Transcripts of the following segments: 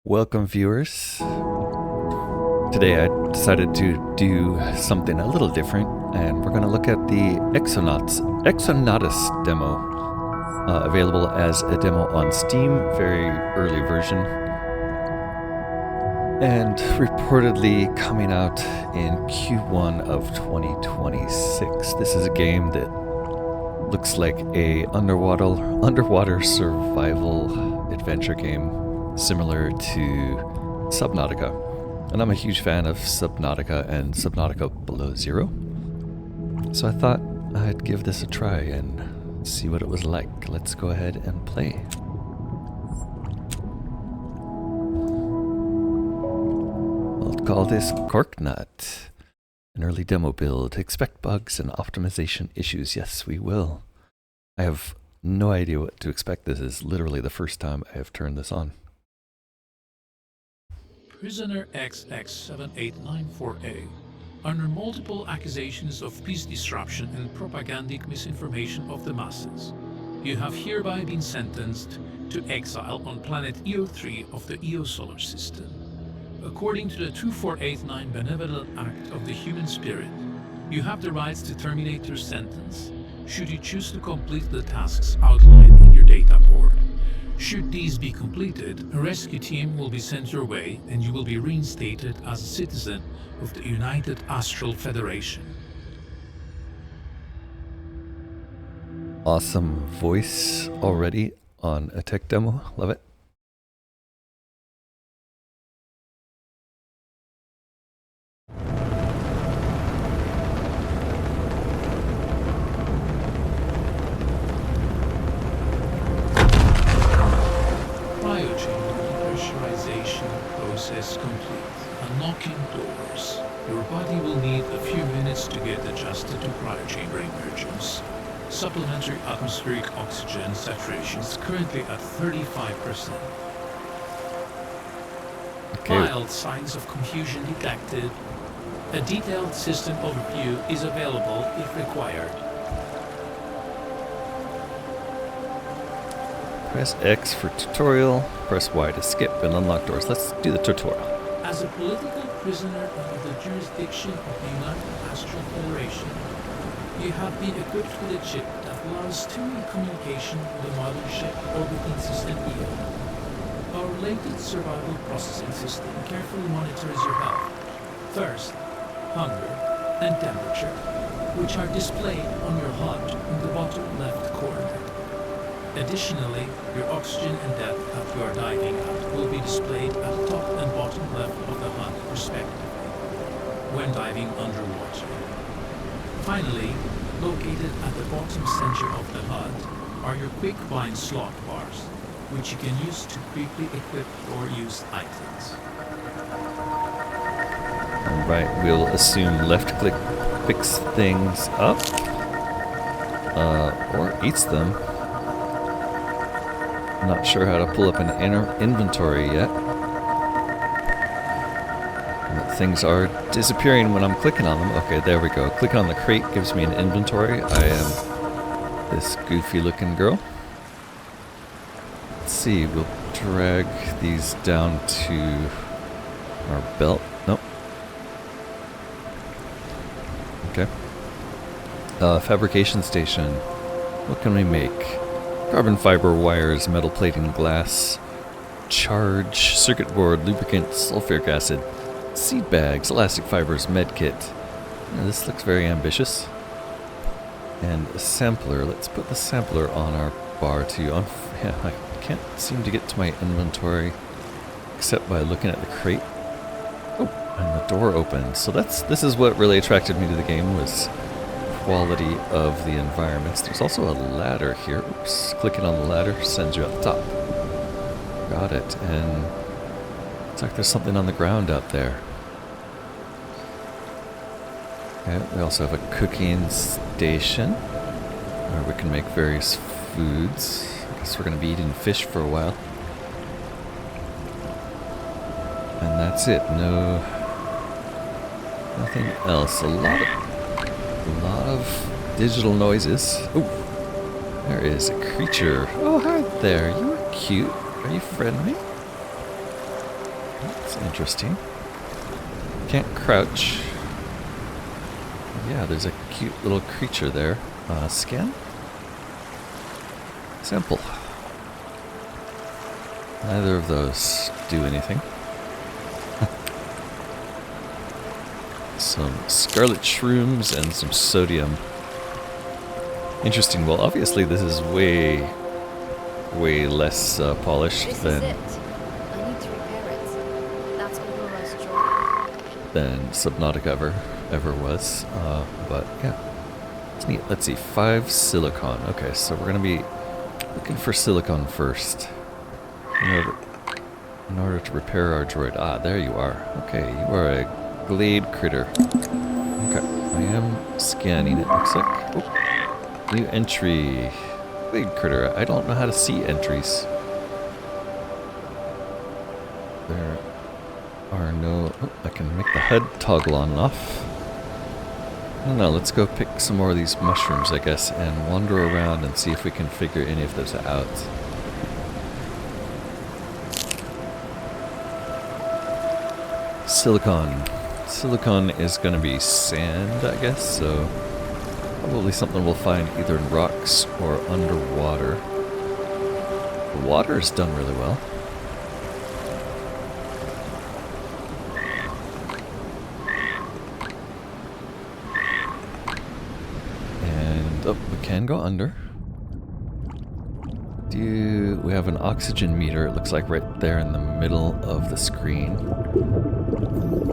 Welcome, viewers. Today I decided to do something a little different, and we're going to look at the Exonautis demo, available as a demo on Steam, very early version, and reportedly coming out in Q1 of 2026. This is a game that looks like a underwater survival adventure game, similar to Subnautica. And I'm a huge fan of Subnautica and Subnautica Below Zero. So I thought I'd give this a try and see what it was like. Let's go ahead and play. I'll call this Corknut. An early demo build. Expect bugs and optimization issues. Yes, we will. I have no idea what to expect. This is literally the first time I have turned this on. Prisoner XX7894A, under multiple accusations of peace disruption and propagandic misinformation of the masses, you have hereby been sentenced to exile on planet EO3 of the EO solar system. According to the 2489 Benevolent Act of the Human Spirit, you have the rights to terminate your sentence should you choose to complete the tasks outlined in your data board. Should these be completed, a rescue team will be sent your way and you will be reinstated as a citizen of the United Astral Federation. Awesome voice already on a tech demo. Love it. Process complete. Unlocking doors. Your body will need a few minutes to get adjusted to cryochamber emergence. Supplementary atmospheric oxygen saturation is currently at 35%. Okay. Mild signs of confusion detected. A detailed system overview is available if required. Press X for tutorial, press Y to skip and unlock doors. Let's do the tutorial. As a political prisoner under the jurisdiction of the United Astral Federation, you have been equipped with a chip that allows two-way communication with the mothership orbiting system EO. Our related survival processing system carefully monitors your health, thirst, hunger, and temperature, which are displayed on your HUD in the bottom left corner. Additionally, your oxygen and depth that you are diving at will be displayed at the top and bottom left of the HUD respectively, when diving underwater. Finally, located at the bottom center of the HUD are your quick bind slot bars, which you can use to quickly equip or use items. Alright, we'll assume left click picks things up, or eats them. Not sure how to pull up an inventory yet. But things are disappearing when I'm clicking on them. Okay, there we go. Clicking on the crate gives me an inventory. I am this goofy looking girl. Let's see, we'll drag these down to our belt. Nope. Okay. Fabrication station. What can we make? Carbon fiber wires, metal plating, glass, charge, circuit board, lubricant, sulfuric acid, seed bags, elastic fibers, med kit. Now, this looks very ambitious. And a sampler. Let's put the sampler on our bar too. I can't seem to get to my inventory except by looking at the crate. Oh, and the door opens. So this is what really attracted me to the game, was quality of the environments. There's also a ladder here. Oops. Clicking on the ladder sends you at the top. Got it. And it's like there's something on the ground out there. Okay, we also have a cooking station where we can make various foods. I guess we're going to be eating fish for a while. And that's it. Nothing else. A lot of digital noises. Oh, there is a creature. Oh, hi there. You are cute. Are you friendly? That's interesting. Can't crouch. Yeah, there's a cute little creature there. Scan? Sample. Neither of those do anything. Some scarlet shrooms and some sodium. Interesting. Well, obviously this is way less polished This than is it. I need to repair it. That's Aurora's job. than Subnautica ever was. But yeah, it's neat. Let's see, 5 silicon. Okay, so we're gonna be looking for silicon first in order to repair our droid. Ah, there you are. Okay, you are a glade critter. Okay, I am scanning. It looks like. Oh, new entry. Glade critter. I don't know how to see entries. There are no. Oh, I can make the HUD toggle on and off. I don't know, let's go pick some more of these mushrooms, I guess, and wander around and see if we can figure any of those out. Silicon. Silicon is going to be sand, I guess, so probably something we'll find either in rocks or underwater. The water is done really well. Oh, we can go under. We have an oxygen meter, it looks like right there in the middle of the screen.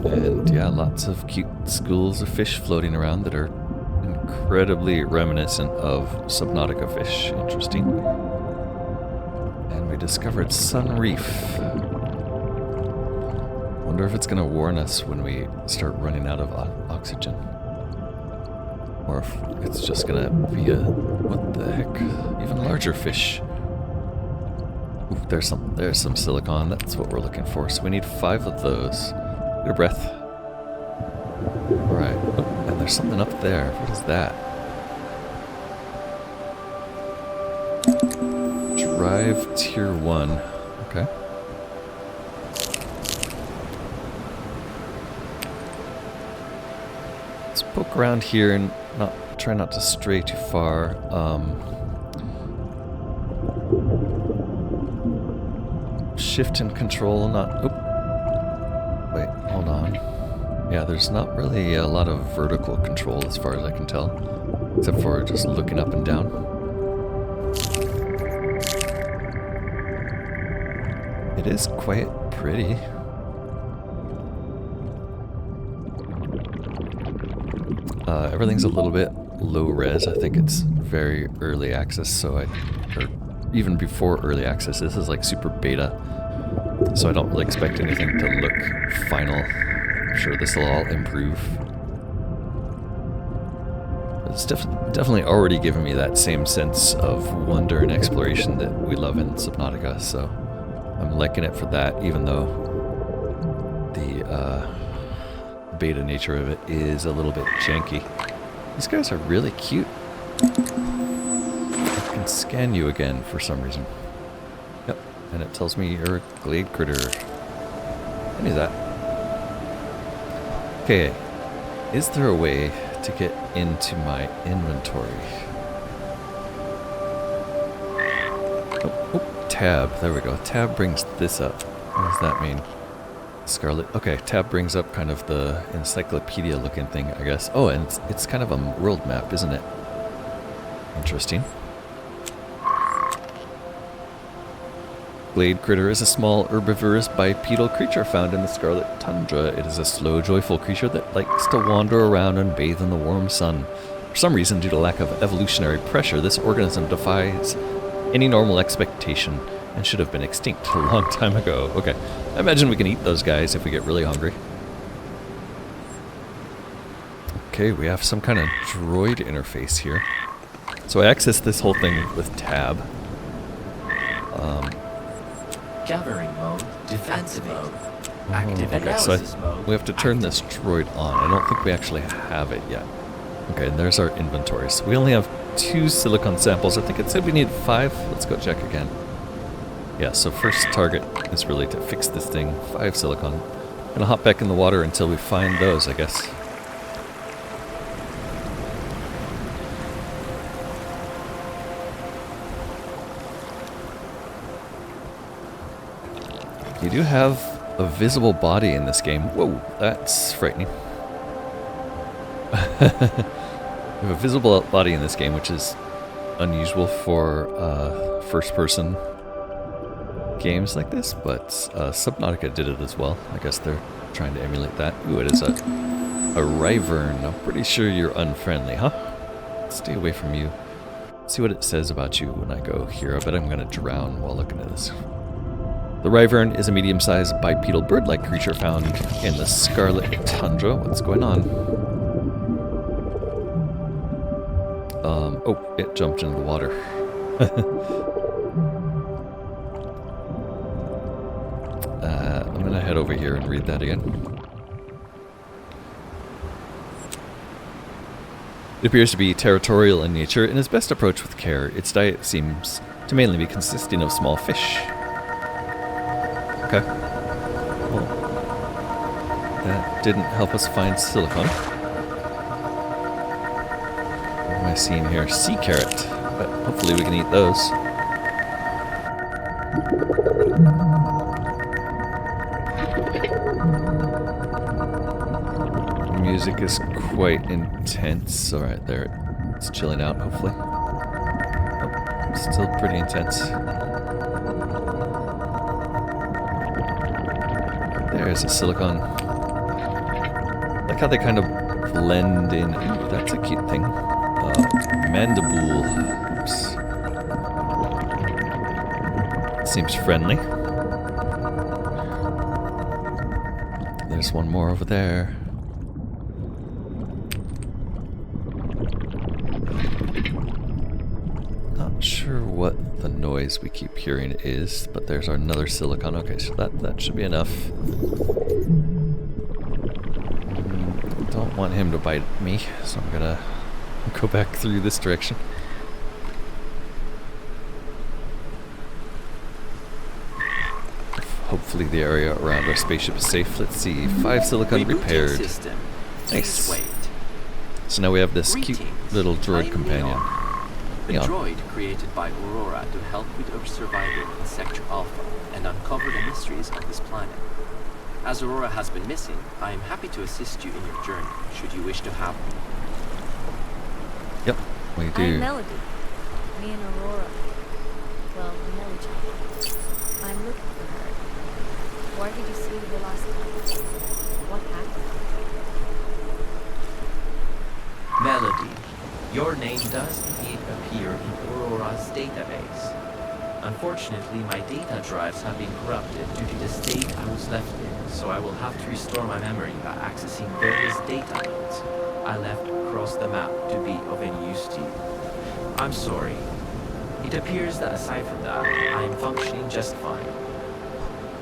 And yeah, lots of cute schools of fish floating around that are incredibly reminiscent of Subnautica fish. Interesting. And we discovered Sun Reef. Wonder if it's going to warn us when we start running out of oxygen. Or if it's just gonna be a, what the heck, even larger fish. Ooh, there's some silicon, that's what we're looking for. So we need 5 of those. Get a breath. Alright, oh, and there's something up there. What is that? Drive tier 1. Okay. Let's poke around here and try not to stray too far. Shift and control, wait, hold on. Yeah, there's not really a lot of vertical control as far as I can tell, except for just looking up and down. It is quite pretty. Everything's a little bit low res. I think it's very early access, so or even before early access, this is like super beta, so I don't really expect anything to look final. I'm sure this will all improve. It's definitely already given me that same sense of wonder and exploration that we love in Subnautica, so I'm liking it for that, even though the beta nature of it is a little bit janky. These guys are really cute. I can scan you again for some reason. Yep, and it tells me you're a glade critter. I knew that. Okay, is there a way to get into my inventory? Oh, tab. There we go. Tab brings this up. What does that mean? Scarlet. Okay, tab brings up kind of the encyclopedia looking thing, I guess. Oh, and it's kind of a world map, isn't it? Interesting. Glade critter is a small herbivorous bipedal creature found in the scarlet tundra. It is a slow, joyful creature that likes to wander around and bathe in the warm sun. For some reason, due to lack of evolutionary pressure, this organism defies any normal expectation and should have been extinct a long time ago. Okay, I imagine we can eat those guys if we get really hungry. Okay, we have some kind of droid interface here. So I access this whole thing with tab. Gathering mode, defensive mode, active okay, analysis so mode. we have to turn this droid on. I don't think we actually have it yet. Okay, and there's our inventory. So we only have 2 silicon samples. I think it said we need 5. Let's go check again. Yeah, so first target is really to fix this thing. 5 silicon. Gonna hop back in the water until we find those, I guess. You do have a visible body in this game. Whoa, that's frightening. You have a visible body in this game, which is unusual for first-person games like this, but Subnautica did it as well. I guess they're trying to emulate that. Ooh, it is a Wyvern. I'm pretty sure you're unfriendly, huh? Stay away from you. Let's see what it says about you when I go here. I bet I'm gonna drown while looking at this. The Wyvern is a medium-sized bipedal bird-like creature found in the Scarlet Tundra. What's going on? Oh, it jumped into the water. I'm gonna head over here and read that again. It appears to be territorial in nature and is best approached with care. Its diet seems to mainly be consisting of small fish. Okay. Well, that didn't help us find silicon. What am I seeing here? Sea carrot. But hopefully we can eat those. The music is quite intense. Alright, there. It's chilling out, hopefully. Oh, still pretty intense. There's a silicon. I like how they kind of blend in. Ooh, that's a cute thing. Mandible. Oops. Seems friendly. There's one more over there. Not sure what the noise we keep hearing is, but there's another silicon. Okay, so that should be enough. Don't want him to bite me, so I'm gonna go back through this direction. Hopefully the area around our spaceship is safe. Let's see, 5 silicon repaired. Nice. So now we have this cute little droid companion. A droid created by Aurora to help with our survival in Sector Alpha and uncover the mysteries of this planet. As Aurora has been missing, I am happy to assist you in your journey, should you wish to have me. Yep, we do. I'm Melody. Me and Aurora. Well, we know each other. I'm looking for her. Where did you see her the last time? What happened? Melody, your name does indeed appear in Aurora's database. Unfortunately, my data drives have been corrupted due to the state I was left in, so I will have to restore my memory by accessing various data nodes I left across the map to be of any use to you. I'm sorry. It appears that aside from that, I am functioning just fine.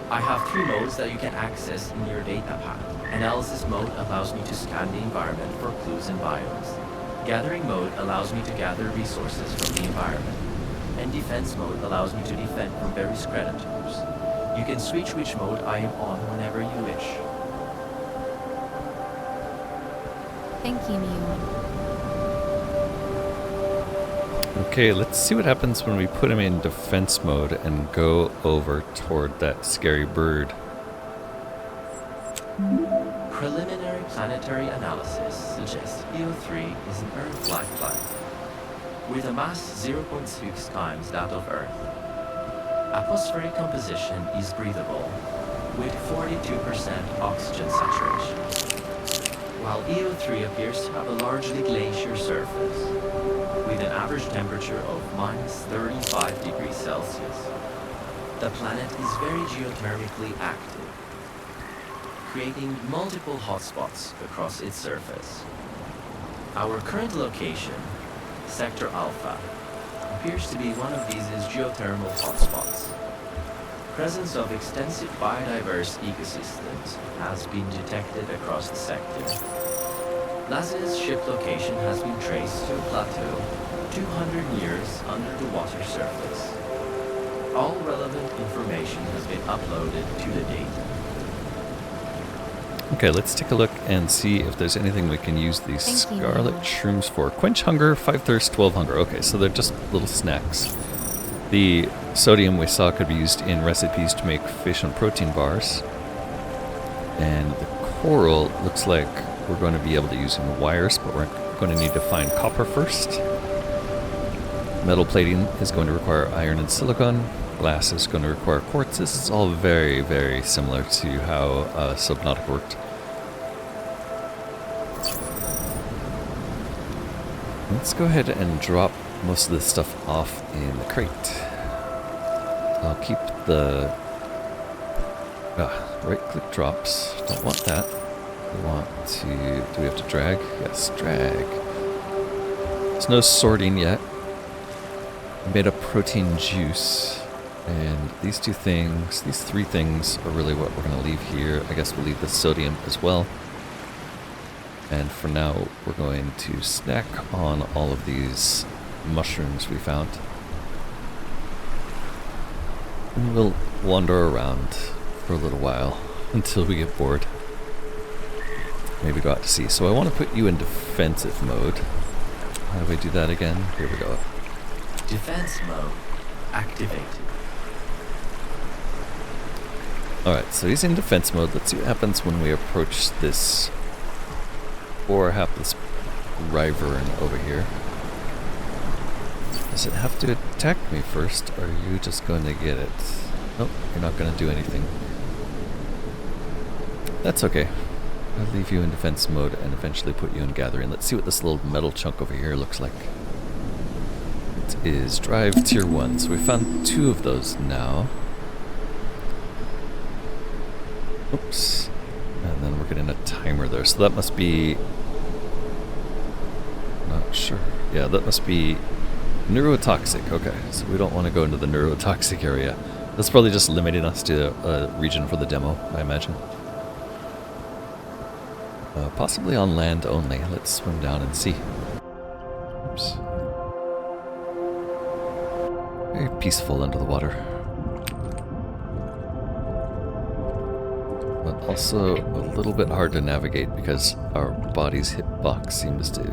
I have 3 modes that you can access in your data path. Analysis mode allows me to scan the environment for clues and biomes. Gathering mode allows me to gather resources from the environment. And defense mode allows me to defend from various predators. You can switch which mode I am on whenever you wish. Thank you, Mion. Okay, let's see what happens when we put him in defense mode and go over toward that scary bird. Preliminary planetary analysis suggests EO3 is an Earth-like planet, with a mass 0.6 times that of Earth. Atmospheric composition is breathable, with 42% oxygen saturation, while EO3 appears to have a largely glacier surface, with an average temperature of -35 degrees Celsius. The planet is very geothermically active, creating multiple hotspots across its surface. Our current location, Sector Alpha, appears to be one of these geothermal hotspots. Presence of extensive biodiverse ecosystems has been detected across the sector. Lazarus' ship location has been traced to a plateau 200 years under the water surface. All relevant information has been uploaded to the data. Okay, let's take a look and see if there's anything we can use these Thank you. scarlet shrooms for. Quench hunger, 5 thirst, 12 hunger. Okay, so they're just little snacks. The sodium we saw could be used in recipes to make fish and protein bars. And the coral looks like we're going to be able to use in wires, but we're going to need to find copper first. Metal plating is going to require iron and silicon. Glass is going to require quartz. This is all very, very similar to how Subnautica worked. Let's go ahead and drop most of this stuff off in the crate. I'll keep the right-click drops. Don't want that. We want to... Do we have to drag? Yes, drag. There's no sorting yet. I made a protein juice. And these two things, these three things are really what we're going to leave here. I guess we'll leave the sodium as well. And for now, we're going to snack on all of these mushrooms we found. And we'll wander around for a little while until we get bored. Maybe go out to sea. So I want to put you in defensive mode. How do we do that again? Here we go. Defense mode activated. Alright, so he's in defense mode. Let's see what happens when we approach this, or hapless wyvern over here. Does it have to attack me first, or are you just going to get it? Nope, you're not going to do anything. That's okay. I'll leave you in defense mode and eventually put you in gathering. Let's see what this little metal chunk over here looks like. It is drive tier 1, so we found 2 of those now. Oops. And then we're getting a timer there. So that must be... Not sure. Yeah, that must be neurotoxic. Okay, so we don't want to go into the neurotoxic area. That's probably just limiting us to a region for the demo, I imagine. Possibly on land only. Let's swim down and see. Oops. Very peaceful under the water. But also a little bit hard to navigate because our body's hitbox seems to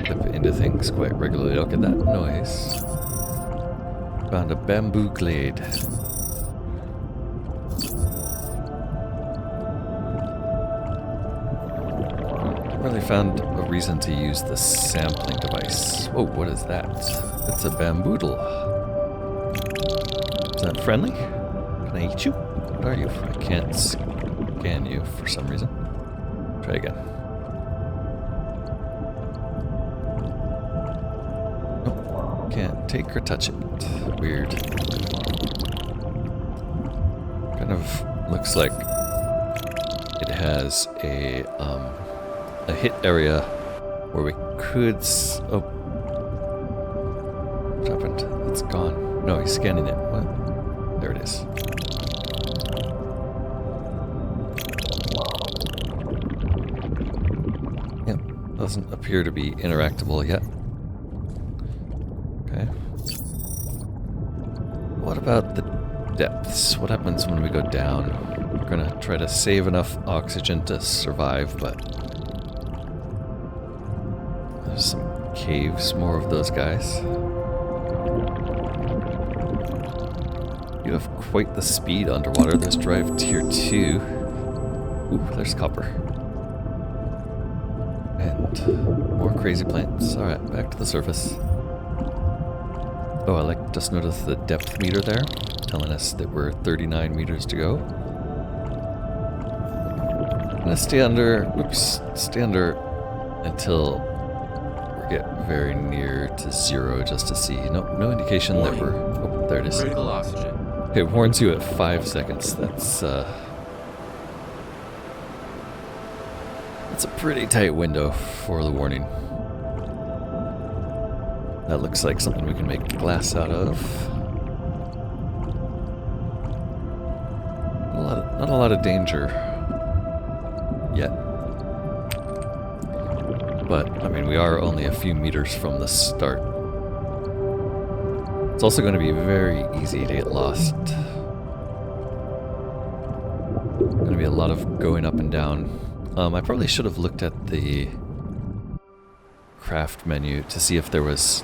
dip into things quite regularly. Look at that noise. Found a bamboo glade. Really found a reason to use the sampling device. Oh, what is that? It's a bamboodle. Is that friendly? Can I eat you? What are you? I can't scan you for some reason. Try again. Nope. Can't take or touch it. Weird. Kind of looks like it has a hit area where we could oh. What happened? It's gone. No, he's scanning it. What? There it is. Yep, doesn't appear to be interactable yet. Okay. What about the depths? What happens when we go down? We're gonna try to save enough oxygen to survive, but there's some caves, more of those guys. You have quite the speed underwater. There's drive tier 2. Ooh, there's copper. And more crazy plants. Alright, back to the surface. Oh, I just noticed the depth meter there, telling us that we're 39 meters to go. I'm gonna stay under, stay under until we get very near to 0 just to see. No indication that we're, oh, there it is. Critical oxygen. It warns you at 5 seconds. That's a pretty tight window for the warning. That looks like something we can make glass out of. Not a lot of danger yet. But, I mean, we are only a few meters from the start. It's also going to be very easy to get lost. Going to be a lot of going up and down. I probably should have looked at the craft menu to see if there was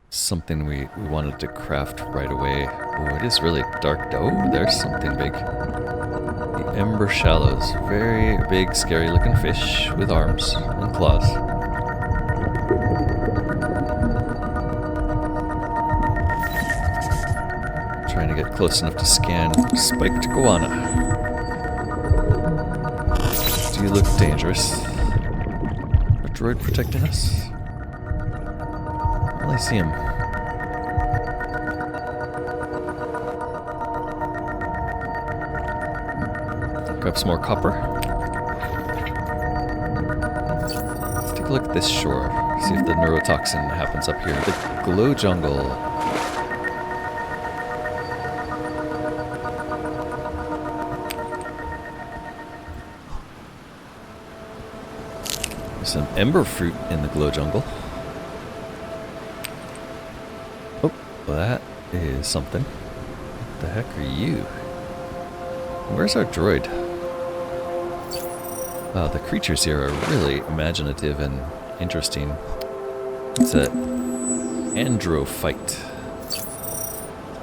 something we wanted to craft right away. Oh, it is really dark. Oh, there's something big. The Ember Shallows. Very big, scary looking fish with arms and claws. Trying to get close enough to scan spiked goanna. Do you look dangerous? A droid protecting us? I see him. Grab some more copper. Let's take a look at this shore. See if the neurotoxin happens up here. The glow jungle. There's some ember fruit in the glow jungle. That is something. What the heck are you? Where's our droid? Wow, the creatures here are really imaginative and interesting. It's a androphyte.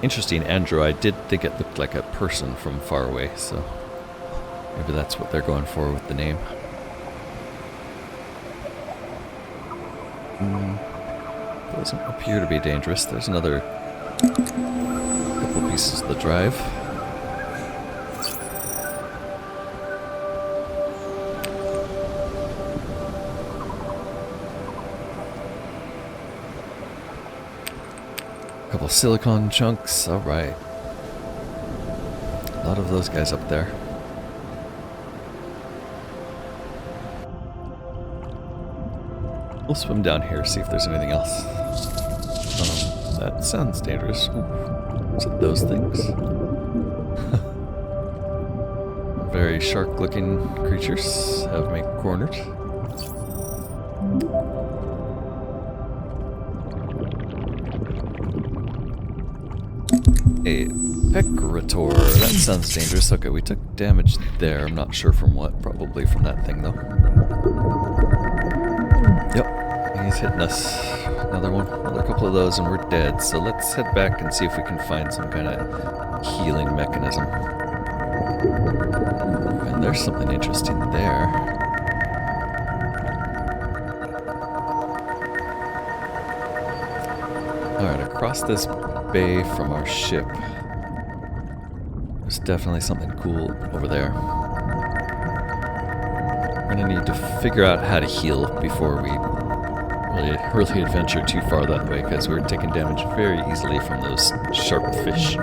Interesting andro. I did think it looked like a person from far away, so maybe that's what they're going for with the name. Doesn't appear to be dangerous. There's another couple pieces of the drive. A couple silicon chunks. Alright. A lot of those guys up there. We'll swim down here, see if there's anything else. That sounds dangerous. Ooh. Is it those things? Very shark-looking creatures have me cornered. A Pecorator. That sounds dangerous. Okay, we took damage there. I'm not sure from what. Probably from that thing, though. Yep, he's hitting us. Another one, another couple of those, and we're dead. So let's head back and see if we can find some kind of healing mechanism. Ooh, and there's something interesting there. Alright, across this bay from our ship, there's definitely something cool over there. We're gonna need to figure out how to heal before we really adventure too far that way, because we're taking damage very easily from those sharp fish.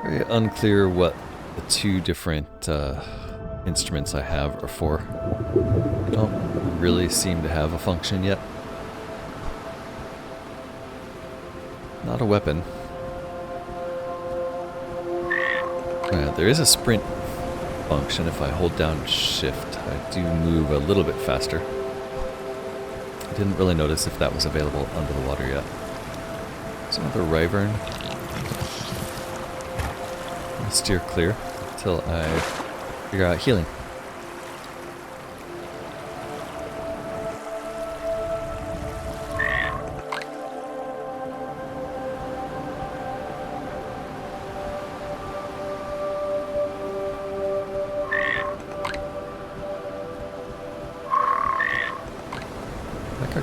Very unclear what the two different instruments I have are for. They don't really seem to have a function yet. Not a weapon. There is a sprint function. If I hold down shift, I do move a little bit faster. I didn't really notice if that was available under the water yet. There's another Wyvern. I'll steer clear until I figure out healing.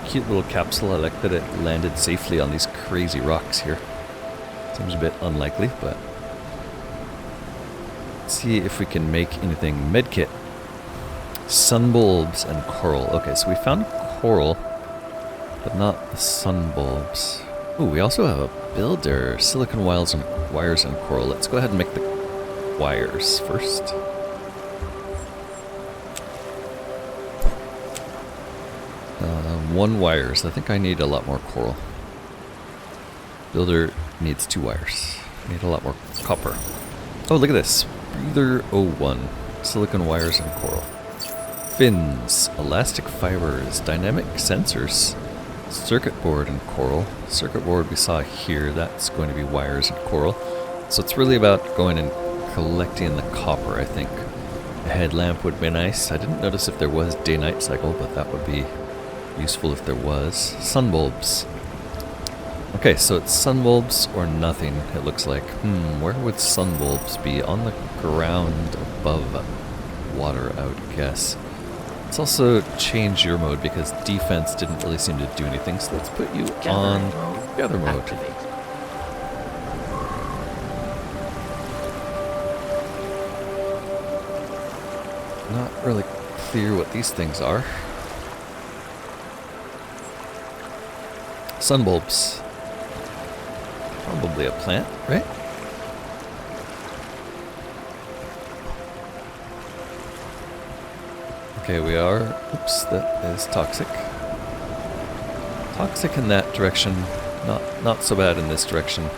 Cute little capsule. I like that it landed safely on these crazy rocks here. Seems a bit unlikely, but let's see if we can make anything. Medkit, sun bulbs, and coral. Okay, so we found coral, but not the sun bulbs. Ooh, we also have a builder. Silicon wires and coral. Let's go ahead and make the wires first. One wires. I think I need a lot more coral. Builder needs 2 wires. I need a lot more copper. Oh, look at this. Breather 01. Silicon wires and coral. Fins. Elastic fibers. Dynamic sensors. Circuit board and coral. Circuit board we saw here. That's going to be wires and coral. So it's really about going and collecting the copper, I think. A headlamp would be nice. I didn't notice if there was day-night cycle, but that would be useful if there was. Sun bulbs. Okay, so it's sun bulbs or nothing, it looks like. Where would sun bulbs be? On the ground above water, I would guess. Let's also change your mode because defense didn't really seem to do anything, so let's put you on gather mode. Activate. Not really clear what these things are. Sun bulbs. Probably a plant, right? Okay, we are... Oops, that is toxic. Toxic in that direction. Not so bad in this direction.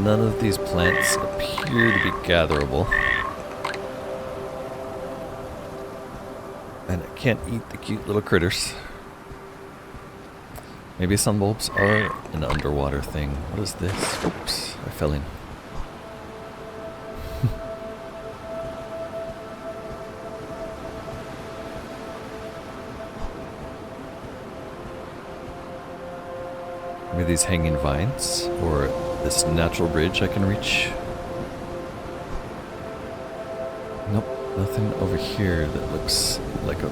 None of these plants appear to be gatherable. And I can't eat the cute little critters. Maybe sun bulbs are an underwater thing. What is this? Oops, I fell in. Maybe these hanging vines, or this natural bridge I can reach. Nope, nothing over here that looks like a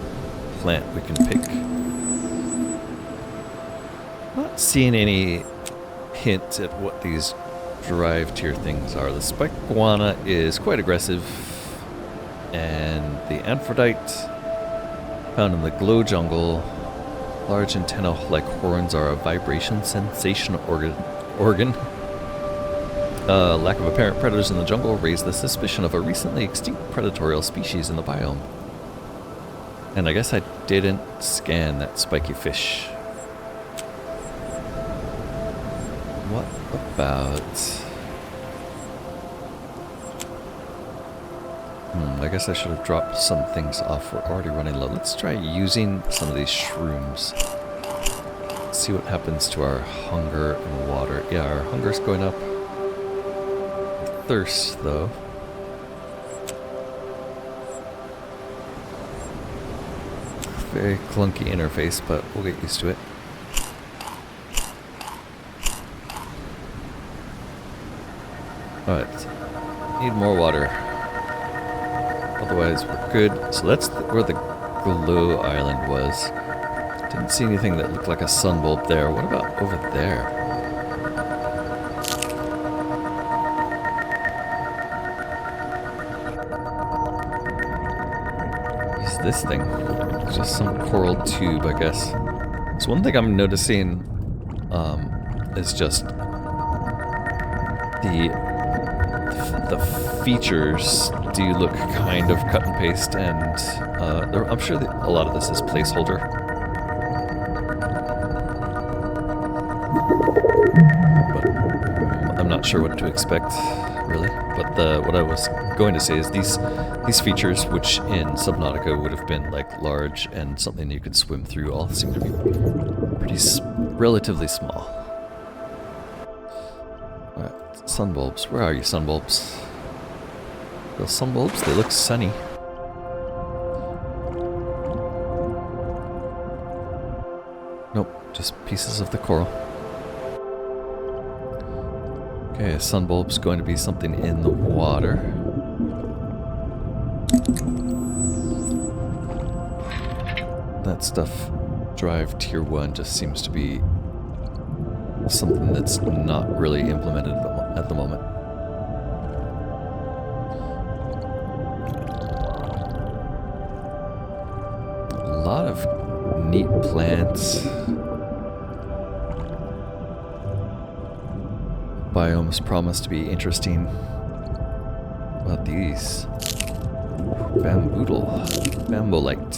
plant we can pick. Not seeing any hint at what these drive tier things are. The spiked guana is quite aggressive, and the amphitrite found in the glow jungle. Large antenna-like horns are a vibration sensation organ. Lack of apparent predators in the jungle raised the suspicion of a recently extinct predatory species in the biome. And I guess I didn't scan that spiky fish. What about... I guess I should have dropped some things off. We're already running low. Let's try using some of these shrooms. Let's see what happens to our hunger and water. Yeah, our hunger's going up. Thirst, though. Very clunky interface, but we'll get used to it. Alright. Need more water. Otherwise, we're good. So that's where the glow island was. Didn't see anything that looked like a sun bulb there. What about over there? What is this thing? It's just some coral tube, I guess. So one thing I'm noticing is just the features do look kind of cut and paste, and I'm sure that a lot of this is placeholder. But I'm not sure what to expect, really. But what I was going to say is these features, which in Subnautica would have been like large and something you could swim through, all seem to be pretty relatively small. Alright, sun bulbs. Where are you, sun bulbs? Those sun bulbs, they look sunny. Nope, just pieces of the coral. Okay, a sun bulb's going to be something in the water. That stuff, drive tier 1, just seems to be something that's not really implemented at the moment. A lot of neat plants. Biomes promise to be interesting. What about these? Bambolite.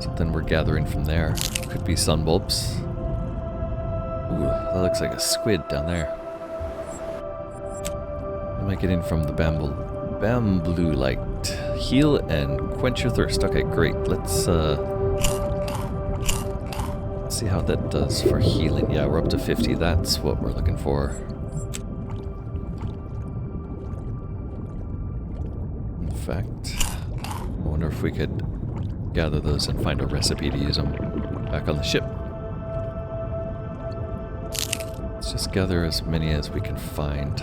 Something we're gathering from there. Could be sun bulbs. Ooh, that looks like a squid down there. am I getting from the bamboo light? Heal and quench your thirst. Okay, great. Let's see how that does for healing. Yeah, we're up to 50. That's what we're looking for. In fact, I wonder if we could gather those and find a recipe to use them back on the ship. Let's just gather as many as we can find.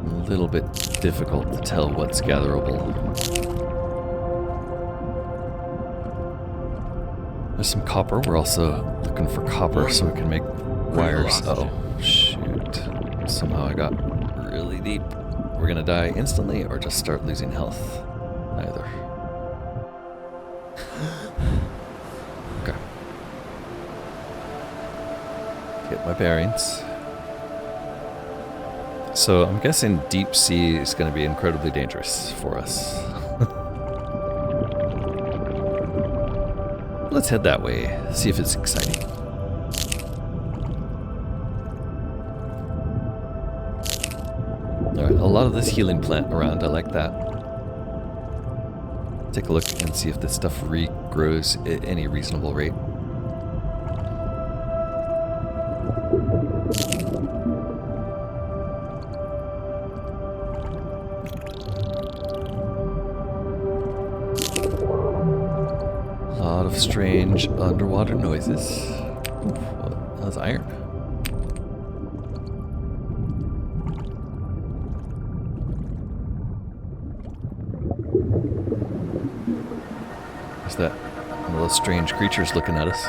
A little bit difficult to tell what's gatherable. There's some copper. We're also looking for copper so we can make wires. Uh-oh, shoot. Somehow I got really deep. We're gonna die instantly or just start losing health? Neither. Okay. Get my bearings. So I'm guessing deep sea is going to be incredibly dangerous for us. Let's head that way, see if it's exciting. Alright, a lot of this healing plant around, I like that. Take a look and see if this stuff regrows at any reasonable rate. Strange underwater noises. Ooh, that was iron. Is that one of those strange creatures looking at us?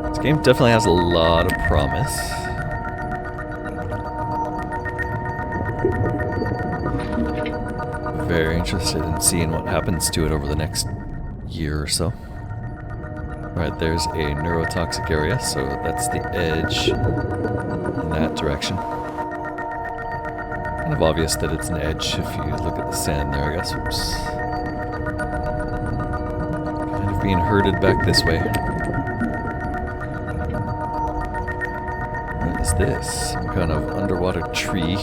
This game definitely has a lot of promise. Very interested in seeing what happens to it over the next year or so. Right, there's a neurotoxic area, so that's the edge in that direction. Kind of obvious that it's an edge if you look at the sand there, I guess. Oops. Kind of being herded back this way. What is this? Some kind of underwater tree.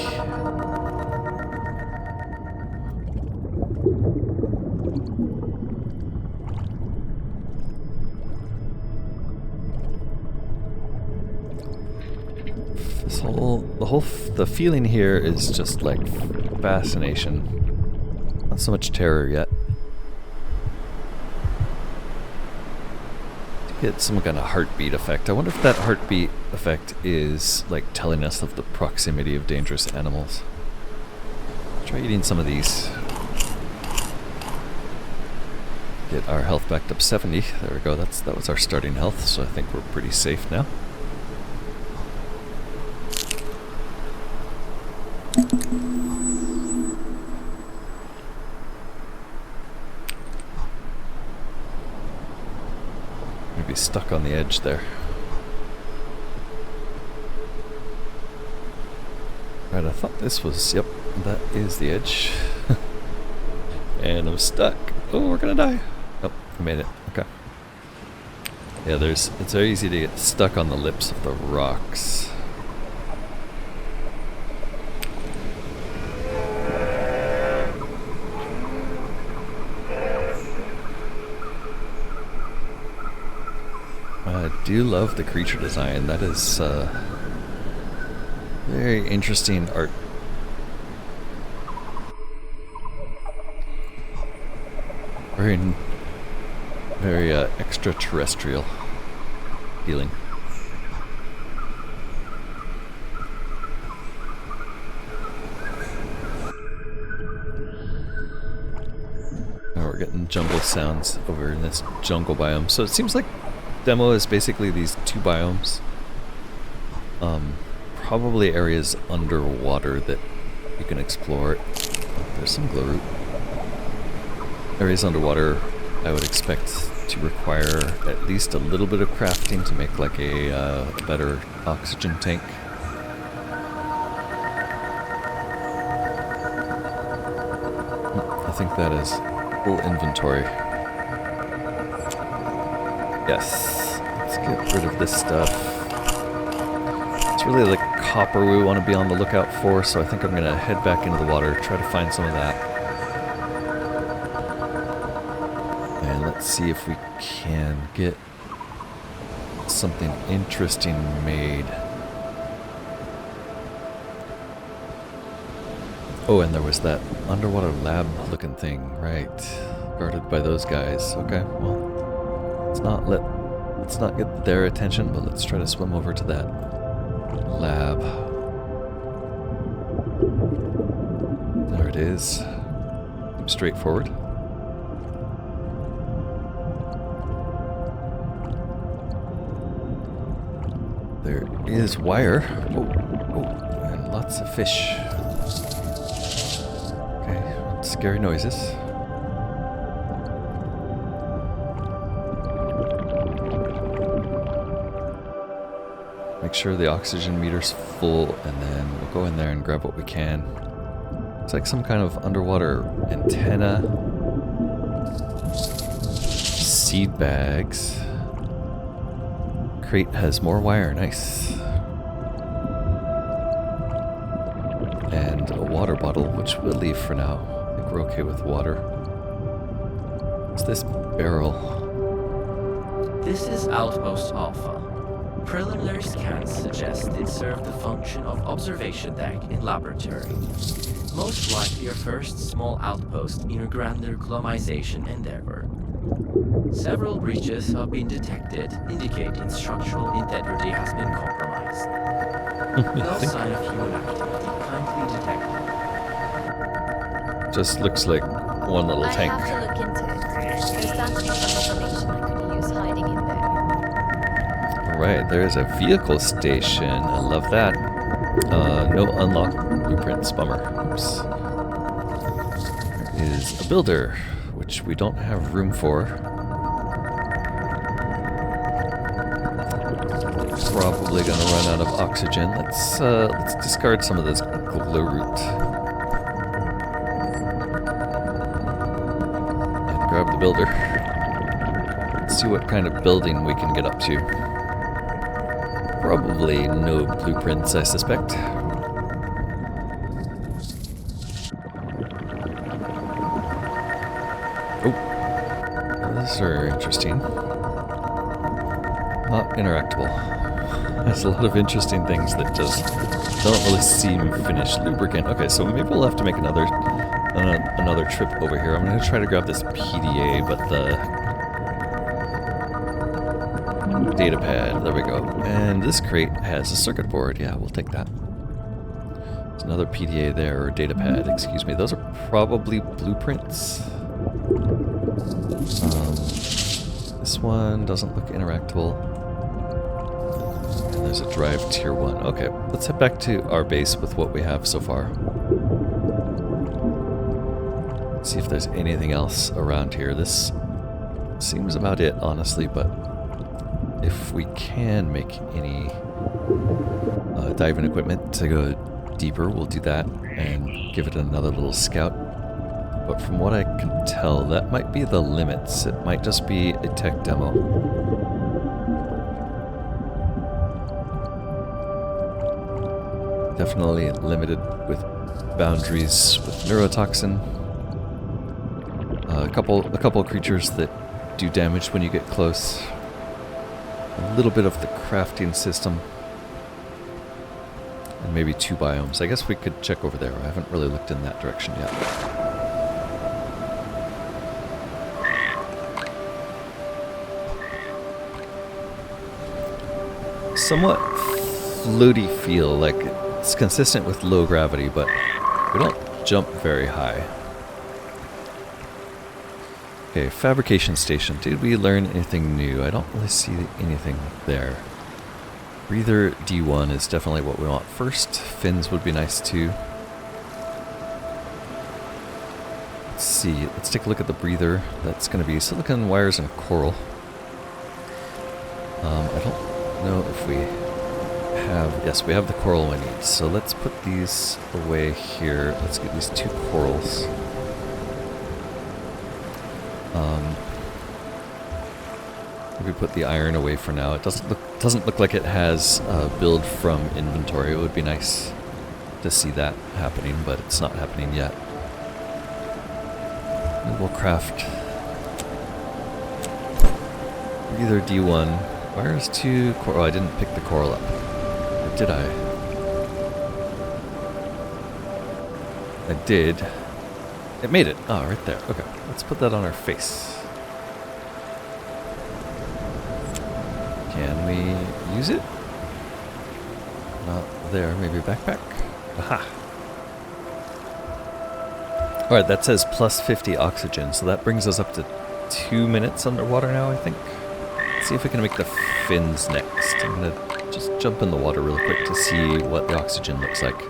The feeling here is just like fascination. Not so much terror yet. Get some kind of heartbeat effect. I wonder if that heartbeat effect is like telling us of the proximity of dangerous animals. Try eating some of these. Get our health back up 70. There we go. That was our starting health, so I think we're pretty safe now. Maybe stuck on the edge there. Right, I thought this was, yep, that is the edge. And I'm stuck. Oh, we're gonna die. Oh, we made it. Okay. Yeah, it's very easy to get stuck on the lips of the rocks. I do love the creature design. That is very interesting art. Very extraterrestrial feeling. Now we're getting jungle sounds over in this jungle biome. So it seems like demo is basically these two biomes. Probably areas underwater that you can explore. There's some glow root. Areas underwater I would expect to require at least a little bit of crafting to make like a better oxygen tank. I think that is Full inventory. Yes. Let's get rid of this stuff. It's really the copper we want to be on the lookout for, so I think I'm going to head back into the water, try to find some of that. And let's see if we can get something interesting made. Oh, and there was that underwater lab looking thing, right? Guarded by those guys. Okay, well, let's not get their attention, but let's try to swim over to that lab. There it is. Seems straightforward. There is wire. Oh, and lots of fish. Okay, scary noises. Make sure the oxygen meter's full, and then we'll go in there and grab what we can. It's like some kind of underwater antenna. Seed bags. Crate has more wire, nice. And a water bottle, which we'll leave for now. I think we're okay with water. What's this barrel? This is Outpost Alpha. Preliminary scans suggest it served the function of observation deck in laboratory. Most likely your first small outpost in a grander colonization endeavor. Several breaches have been detected, indicating structural integrity has been compromised. No sign of human activity kindly detected. Just looks like one little I tank. have to look into it. There's bound to be some information I could use hiding in there. Alright, there is a vehicle station. I love that. No unlocked blueprints. Bummer. Oops. There is a builder, which we don't have room for. Probably gonna run out of oxygen. Let's discard some of this glow root. And grab the builder. Let's see what kind of building we can get up to. Probably no blueprints, I suspect. Oh, these are interesting. Not interactable. There's a lot of interesting things that just don't really seem finished. Lubricant. Okay, so maybe we'll have to make another trip over here. I'm going to try to grab this PDA, but the data pad. There we go. And this crate has a circuit board. Yeah, we'll take that. There's another PDA there, or data pad, excuse me. Those are probably blueprints. This one doesn't look interactable. And there's a drive tier 1. Okay, let's head back to our base with what we have so far. See if there's anything else around here. This seems about it, honestly, but if we can make any diving equipment to go deeper, we'll do that and give it another little scout. But from what I can tell, that might be the limits. It might just be a tech demo. Definitely limited with boundaries with neurotoxin. A couple creatures that do damage when you get close. A little bit of the crafting system. And maybe 2 biomes. I guess we could check over there. I haven't really looked in that direction yet. Somewhat floaty feel, like it's consistent with low gravity, but we don't jump very high. Okay, fabrication station. Did we learn anything new? I don't really see anything there. Breather D1 is definitely what we want first. Fins would be nice too. Let's see. Let's take a look at the breather. That's going to be silicon wires and coral. I don't know if we have... Yes, we have the coral we need. So let's put these away here. Let's get these 2 corals. Maybe put the iron away for now. It doesn't look like it has a build from inventory. It would be nice to see that happening, but it's not happening yet. And we'll craft either D1. Where's 2 coral? Oh, I didn't pick the coral up. Or did I? I did. It made it. Oh, right there. Okay, let's put that on our face. Can we use it? Not there. Maybe backpack? Aha! Alright, that says plus 50 oxygen, so that brings us up to 2 minutes underwater now, I think. Let's see if we can make the fins next. I'm gonna just jump in the water really quick to see what the oxygen looks like.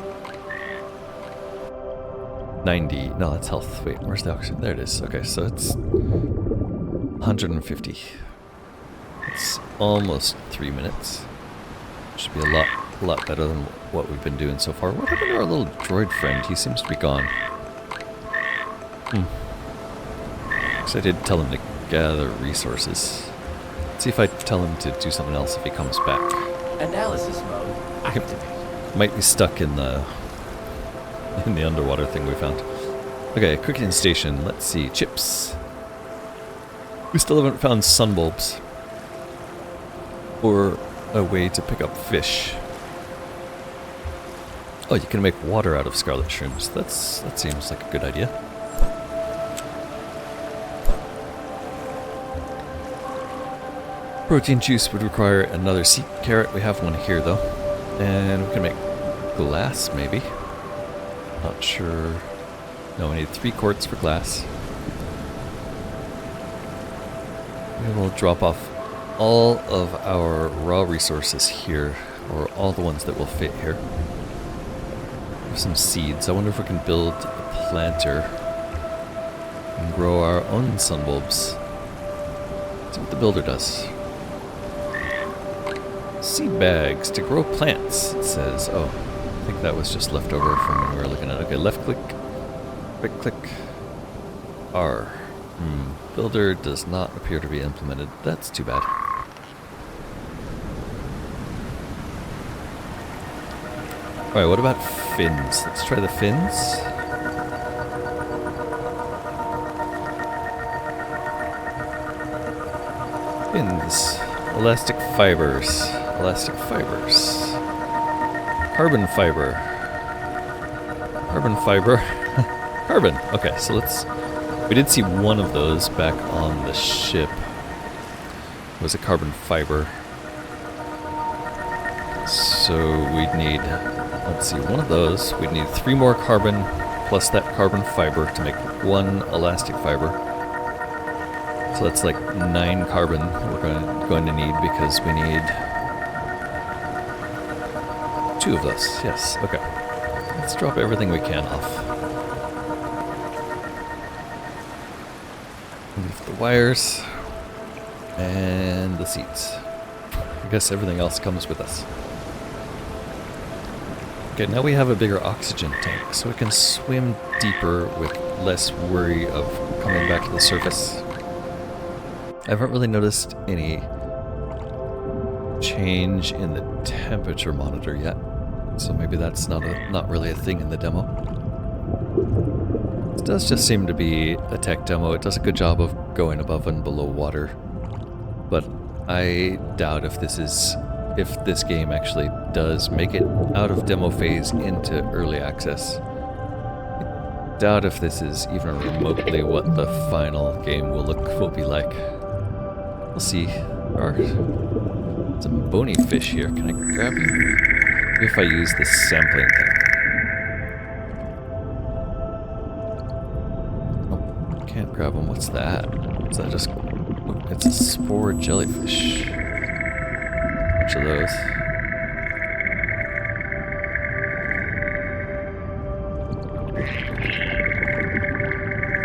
90. No, that's health. Wait, where's the oxygen? There it is. Okay, so it's 150. It's almost 3 minutes. Should be a lot better than what we've been doing so far. What happened to our little droid friend? He seems to be gone. So I did tell him to gather resources. Let's see if I tell him to do something else if he comes back. Analysis mode activated. Might be stuck in the underwater thing we found. Okay, cooking station. Let's see. Chips. We still haven't found sunbulbs. Or a way to pick up fish. Oh, you can make water out of scarlet shrooms. That seems like a good idea. Protein juice would require another sea carrot. We have one here though. And we can make glass maybe. Not sure. No, we need 3 quarts for glass. We will drop off all of our raw resources here, or all the ones that will fit here. Some seeds. I wonder if we can build a planter and grow our own sunbulbs. See what the builder does. Seed bags to grow plants, it says. Oh, I think that was just left over from when we were looking at it. Okay, left click, right click, R. Builder does not appear to be implemented. That's too bad. Alright, what about fins? Let's try the fins. Fins. Elastic fibers. Elastic fibers. Carbon fiber. Carbon fiber. Carbon. Okay, so let's... We did see one of those back on the ship. It was a carbon fiber. So we'd need... Let's see, one of those. We'd need 3 more carbon plus that carbon fiber to make 1 elastic fiber. So that's like 9 carbon we're going to need because we need 2 of those. Yes, okay. Let's drop everything we can off. Leave the wires and the seats. I guess everything else comes with us. Okay, now we have a bigger oxygen tank, so we can swim deeper with less worry of coming back to the surface. I haven't really noticed any change in the temperature monitor yet, so maybe that's not really a thing in the demo. It does just seem to be a tech demo. It does a good job of going above and below water, but I doubt if this game actually does make it out of demo phase into early access. I doubt if this is even remotely what the final game will be like. We'll see. There are some bony fish here. Can I grab you? Maybe if I use the sampling thing. Oh, can't grab them. What's that? Is that just... It's a spore jellyfish. Bunch of those.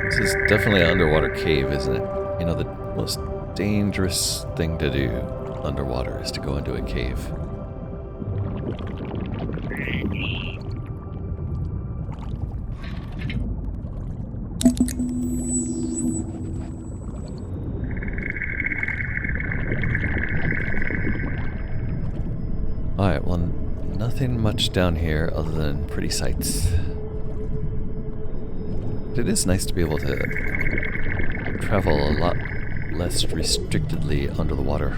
This is definitely an underwater cave, isn't it? You know, the most dangerous thing to do underwater is to go into a cave. Alright, well, nothing much down here other than pretty sights. It is nice to be able to travel a lot less restrictedly under the water.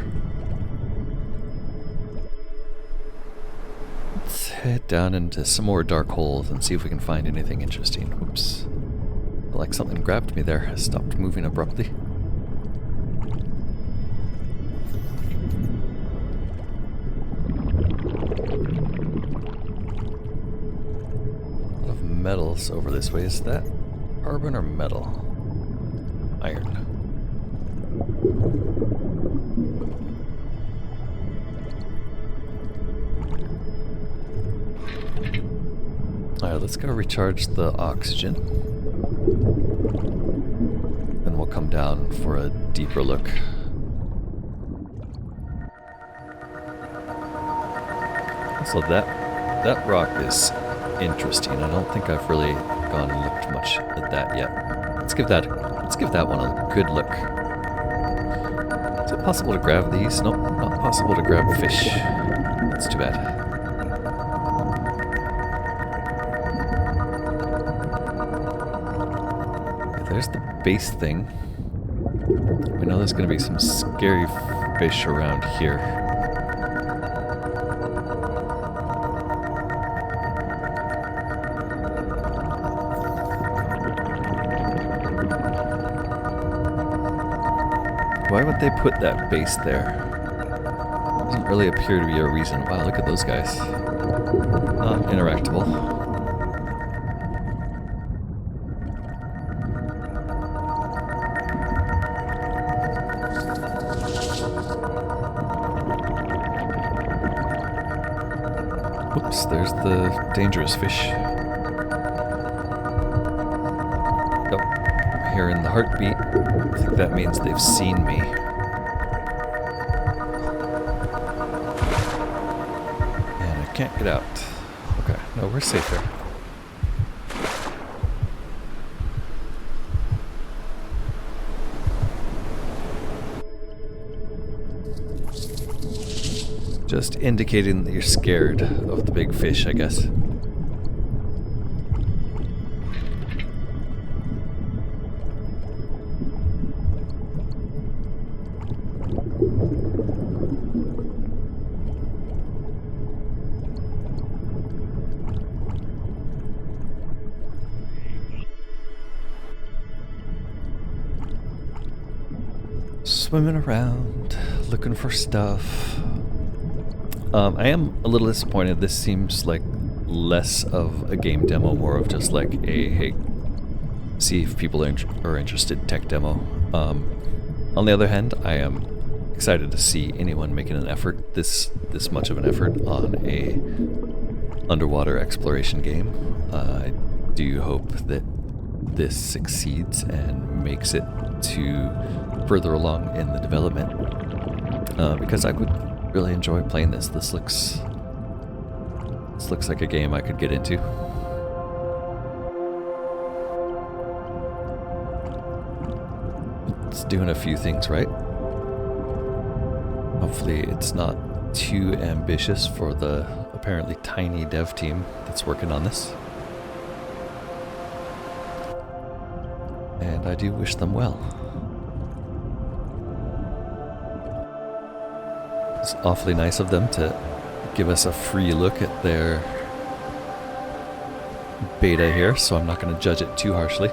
Let's head down into some more dark holes and see if we can find anything interesting. Whoops. Like something grabbed me there. I stopped moving abruptly. A lot of metals over this way. Is that carbon or metal? Iron. Alright, let's go recharge the oxygen. Then we'll come down for a deeper look. So that rock is interesting. I don't think I've really gone and looked much at that yet. Let's give that one a good look. Is it possible to grab these? Nope, not possible to grab fish. That's too bad. There's the base thing. We know there's going to be some scary fish around here. Why would they put that base there? Doesn't really appear to be a reason. Wow, look at those guys. Not interactable. Whoops, there's the dangerous fish. Oh, I'm hearing the heartbeat. I think that means they've seen me. And I can't get out. Okay, no, we're safe here. Just indicating that you're scared of the big fish, I guess. Swimming around, looking for stuff. I am a little disappointed. This seems like less of a game demo, more of just like a, hey, see if people are interested tech demo. On the other hand, I am excited to see anyone making an effort, this much of an effort on a underwater exploration game. I do hope that this succeeds and makes it to further along in the development, because I would really enjoy playing this. This looks like a game I could get into. It's doing a few things right. Hopefully it's not too ambitious for the apparently tiny dev team that's working on this. And I do wish them well. It's awfully nice of them to give us a free look at their beta here, so I'm not going to judge it too harshly.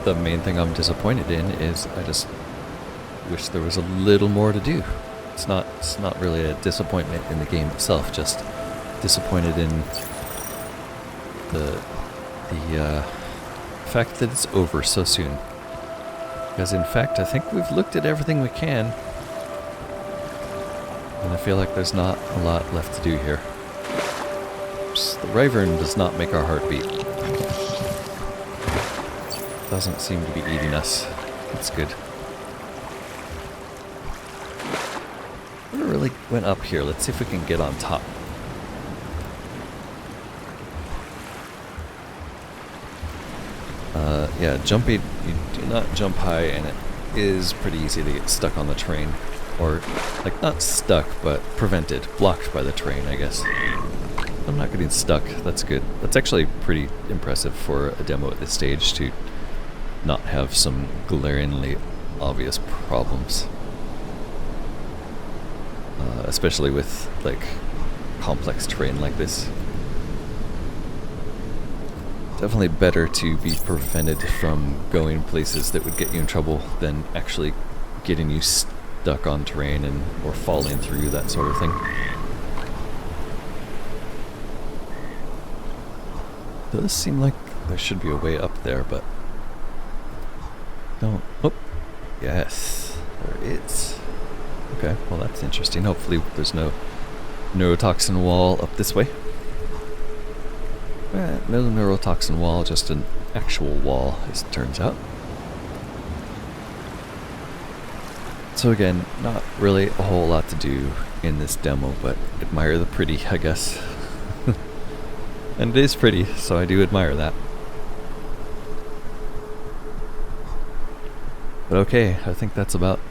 The main thing I'm disappointed in is I just wish there was a little more to do. It's not really a disappointment in the game itself, just disappointed in the fact that it's over so soon. Because in fact, I think we've looked at everything we can, and I feel like there's not a lot left to do here. Oops, the Wyvern does not make our heart beat. Doesn't seem to be eating us. That's good. Never really went up here. Let's see if we can get on top. Yeah, jumping, you do not jump high and it is pretty easy to get stuck on the train. Or, like, not stuck, but prevented. Blocked by the train, I guess. I'm not getting stuck. That's good. That's actually pretty impressive for a demo at this stage to not have some glaringly obvious problems. Especially with, like, complex terrain like this. Definitely better to be prevented from going places that would get you in trouble than actually getting you stuck on terrain and or falling through, that sort of thing. Does seem like there should be a way up there, but don't. Oh, yes, there is. Okay, well that's interesting. Hopefully there's no neurotoxin wall up this way. No neurotoxin wall, just an actual wall, as it turns out. So again, not really a whole lot to do in this demo, but admire the pretty, I guess. And it is pretty, so I do admire that. But okay, I think that's about...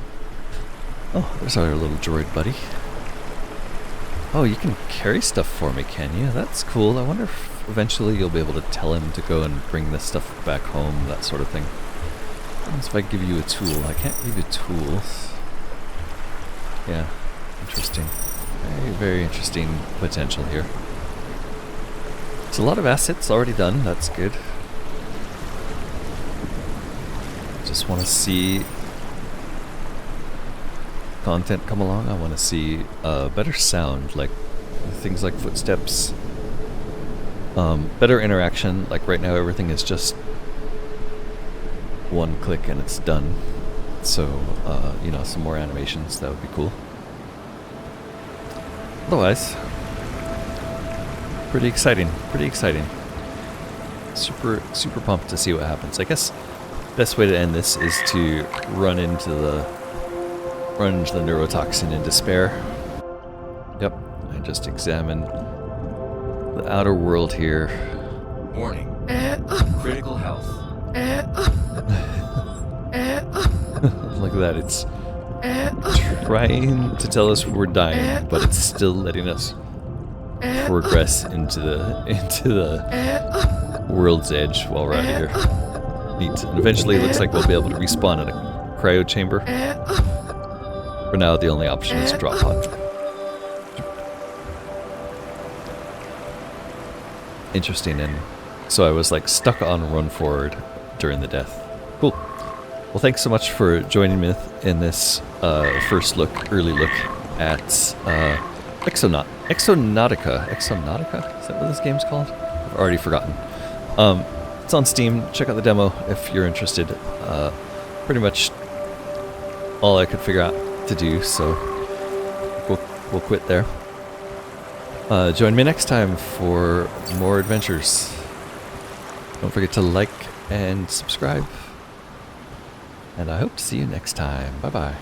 Oh, there's our little droid buddy. Oh, you can carry stuff for me, can you? That's cool. I wonder if eventually you'll be able to tell him to go and bring this stuff back home, that sort of thing. What happens if I give you a tool? I can't give you tools. Yeah, interesting. Very, very interesting potential here. There's a lot of assets already done, that's good. Just want to see content come along. I want to see better sound, like things like footsteps. Better interaction, like right now everything is just one click and it's done. So, you know, some more animations, that would be cool. Otherwise, pretty exciting, pretty exciting. Super, super pumped to see what happens. I guess best way to end this is to run into the neurotoxin in despair. Yep, I just examined the outer world here. Warning. Critical health. Look at that, it's trying to tell us we're dying, but it's still letting us progress into the world's edge while we're out of here. Neat. And eventually it looks like we'll be able to respawn in a cryo chamber. For now, the only option is drop pod. Interesting, and so I was like stuck on run forward during the death. Cool. Well, thanks so much for joining me in this first look, early look at Exonautica. Exonautica? Is that what this game's called? I've already forgotten. It's on Steam. Check out the demo if you're interested. Pretty much all I could figure out to do, so we'll quit there. Join me next time for more adventures. Don't forget to like and subscribe. And I hope to see you next time. Bye-bye.